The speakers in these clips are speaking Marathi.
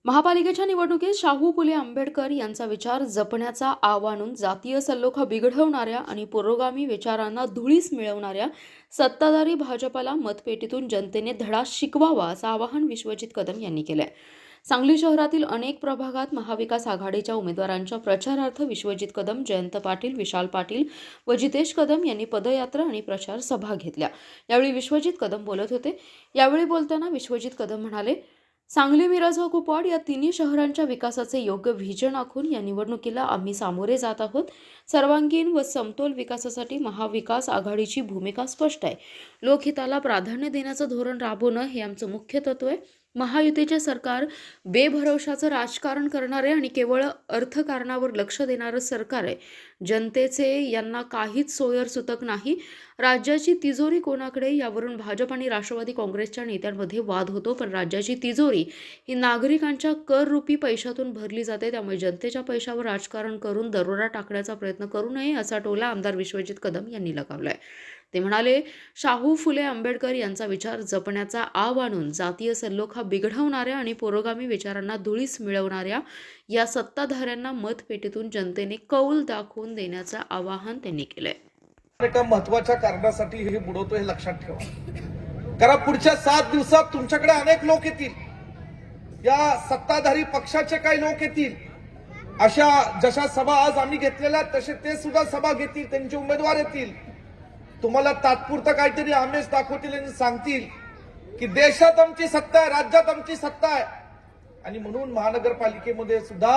महापालिकेच्या निवडणुकीत शाहू फुले आंबेडकर यांचा विचार जपण्याचा आव्हान जातीय सलोखा बिघडवणाऱ्या आणि पुरोगामी विचारांना धुळीस मिळवणाऱ्या सत्ताधारी भाजपाला मतपेटीतून जनतेने धडा शिकवावा असं आवाहन विश्वजित कदम यांनी केलंय। सांगली शहरातील अनेक प्रभागात महाविकास आघाडीच्या उमेदवारांच्या प्रचारार्थ विश्वजित कदम, जयंत पाटील, विशाल पाटील व जितेश कदम यांनी पदयात्रा आणि प्रचार सभा घेतल्या। यावेळी विश्वजित कदम बोलत होते। यावेळी बोलताना विश्वजित कदम म्हणाले, सांगली, मिरज व कुपवाड या तिन्ही शहरांच्या विकासाचे योग्य व्हिजन आखून या निवडणुकीला आम्ही सामोरे जात आहोत। सर्वांगीण व समतोल विकासासाठी महाविकास आघाडीची भूमिका स्पष्ट आहे। लोकहिताला प्राधान्य देण्याचं धोरण राबवणं हे आमचं मुख्य तत्व आहे। महायुतीचे सरकार बेभरवशाचं राजकारण करणारे आणि केवळ अर्थकारणावर लक्ष देणारं सरकार आहे। जनतेचे यांना काहीच सोयर सुतक नाही। राज्याची तिजोरी कोणाकडे यावरून भाजप आणि राष्ट्रवादी काँग्रेसच्या नेत्यांमध्ये वाद होतो, पण राज्याची तिजोरी ही नागरिकांच्या कररूपी पैशातून भरली जाते। त्यामुळे जनतेच्या पैशावर राजकारण करून दरोडा टाकण्याचा प्रयत्न करू नये असा टोला आमदार विश्वजित कदम यांनी लगावलाय। ते म्हणाले, शाहू फुले आंबेडकर यांचा विचार जपण्याचा आव्हान जातीय सलोखा बिघडवणाऱ्या आणि पुरोगामी विचारांना धुळीस मिळवणाऱ्या या सत्ताधाऱ्यांना मतपेटीतून जनतेने कौल दाखवून देण्याचं आवाहन त्यांनी केलंय। एका महत्त्वाच्या कारणासाठी हे बुडवतो हे लक्षात ठेवा। कारण पुढच्या 7 दिवसात तुमच्याकडे अनेक लोक येतील, या सत्ताधारी पक्षाचे काही लोक येतील। अशा जशा सभा आज आम्ही घेतलेल्या तसे ते सुद्धा सभा घेतील, त्यांचे उमेदवार येतील। तुम्हाला तात्पुरतं काहीतरी आमेज दाखवतील आणि सांगतील की देशात आमची सत्ता आहे, राज्यात आमची सत्ता आहे आणि म्हणून महानगरपालिकेमध्ये सुद्धा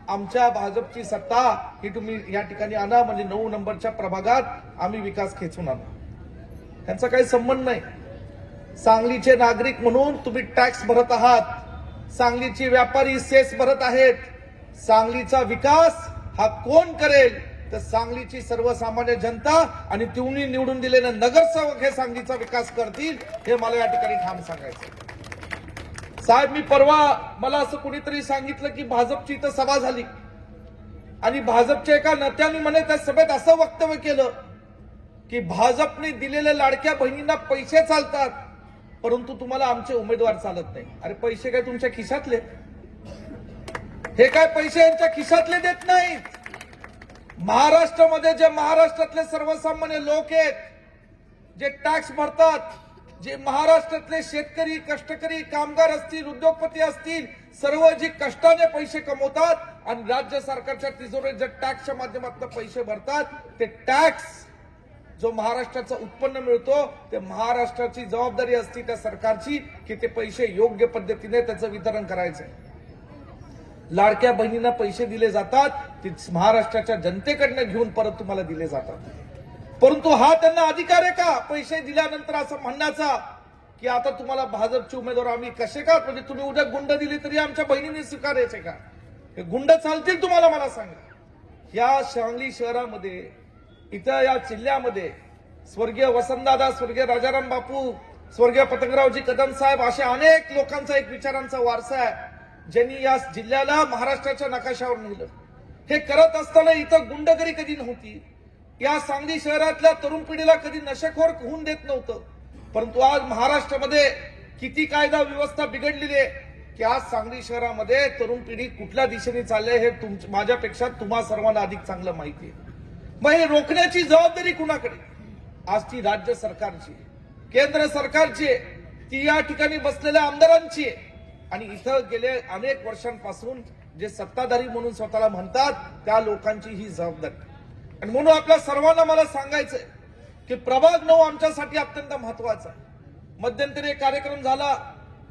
आमच्या भाजपची सत्ता ही तुम्ही या ठिकाणी आणा, म्हणजे 9 नंबरच्या प्रभागात आम्ही विकास खेचून आणू। त्यांचा काही संबंध नाही। सांगलीचे नागरिक म्हणून तुम्ही टॅक्स भरत आहात, सांगलीचे व्यापारी सेस भरत आहेत। सांगलीचा विकास हा कोण करेल तर सांगलीची सर्वसामान्य जनता आणि तुम्ही निवडून दिलेले नगरसेवक हे सांगलीचा विकास करतील, हे मला या ठिकाणी ठाम सांगायचं। साहेब, मी परवा मला असं कुणीतरी सांगितलं की भाजपची इथं सभा झाली आणि भाजपच्या एका नेत्याने म्हणे त्या सभेत असं वक्तव्य केलं की भाजपने दिलेल्या लाडक्या बहिणींना पैसे चालतात, परंतु तुम्हाला आमचे उमेदवार चालत नाही। अरे पैसे काय तुमच्या खिशातले? हे काय पैसे यांच्या खिशातले देत नाहीत। महाराष्ट्रामध्ये जे महाराष्ट्रातले सर्वसामान्य लोक आहेत, जे टॅक्स भरतात, जे महाराष्ट्रातले शेतकरी, कष्टकरी, कामगार असतील, उद्योगपती असतील, सर्व जे कष्टाने पैसे कमवतात आणि राज्य सरकारच्या तिजोरीत जे टॅक्सच्या माध्यमातून पैसे भरतात, ते टॅक्स जो महाराष्ट्राचं उत्पन्न मिळतो ते महाराष्ट्राची जबाबदारी असते त्या सरकारची की ते पैसे योग्य पद्धतीने त्याचं वितरण करायचं। लाडक्या बहिणींना पैसे दिले जातात, ते महाराष्ट्राच्या जनतेकडनं घेऊन परत तुम्हाला दिले जातात, परंतु हा त्यांना अधिकार आहे का पैसे दिल्यानंतर असं म्हणण्याचा की आता तुम्हाला भाजपचे उमेदवार आम्ही कसे का, म्हणजे तुम्ही उद्या गुंड दिली तरी आमच्या बहिणींनी स्वीकारायचे का? हे गुंड चालतील तुम्हाला? मला सांगा। या सांगली शहरामध्ये, इथं या जिल्ह्यामध्ये स्वर्गीय वसंतदादा, स्वर्गीय राजाराम बापू, स्वर्गीय पतंगरावजी कदम साहेब अशा अनेक लोकांचा एक विचारांचा वारसा आहे, ज्यांनी या जिल्ह्याला महाराष्ट्राच्या नकाशावर नेलं। हे करत असताना इथं गुंडगिरी कधी नव्हती, या सांगली शहरातल्या तरुण पिढीला कधी नशेखोर होऊन देत नव्हतं, परंतु आज महाराष्ट्रामध्ये किती कायदा व्यवस्था बिघडलेली आहे की आज सांगली शहरामध्ये तरुण पिढी कुठल्या दिशेने चालले हे माझ्यापेक्षा तुम्हा सर्वांना अधिक चांगलं माहिती आहे। मग हे रोखण्याची जबाबदारी कुणाकडे? आज ती राज्य सरकारची, केंद्र सरकारची, ती या ठिकाणी बसलेल्या आमदारांची आहे आणि इथं गेले अनेक वर्षांपासून जे सत्ताधारी म्हणून स्वतःला म्हणतात त्या लोकांची ही जबाबदारी। आणि म्हणून आपल्या सर्वांना मला सांगायचंय की प्रभाग 9 आमच्यासाठी अत्यंत महत्वाचा आहे। मध्यंतरी एक कार्यक्रम झाला,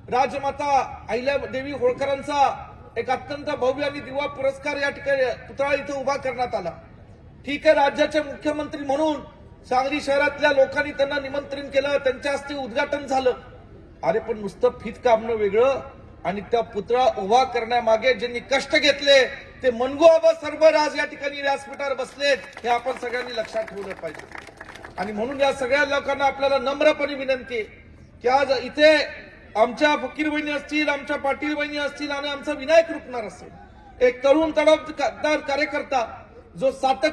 राजमाता अहिल्यादेवी होळकरांचा एक अत्यंत भव्य आणि दिवा पुरस्कार या ठिकाणी पुतळा इथं उभा करण्यात आला। ठीक आहे, राज्याचे मुख्यमंत्री म्हणून सांगली शहरातल्या लोकांनी त्यांना निमंत्रण केलं, त्यांच्या हस्ते उद्घाटन झालं। अरे पण नुसतं फित कामणं वेगळं आणि त्या पुतळा उभा करण्यामागे ज्यांनी कष्ट घेतले ते मनगू आबा सर्वराज या ठिकाणी व्यासपीठावर बसलेत, हे आपण सगळ्यांनी लक्षात ठेवलं पाहिजे। आणि म्हणून या सगळ्या लोकांना आपल्याला नम्रपणे विनंती आहे की आज इथे आमच्या फकीर बहिणी असतील, आमच्या पाटील बहिणी असतील आणि आमचा विनायक रुपणार असेल, एक तरुण तडफदार कार्यकर्ता जो सातत्य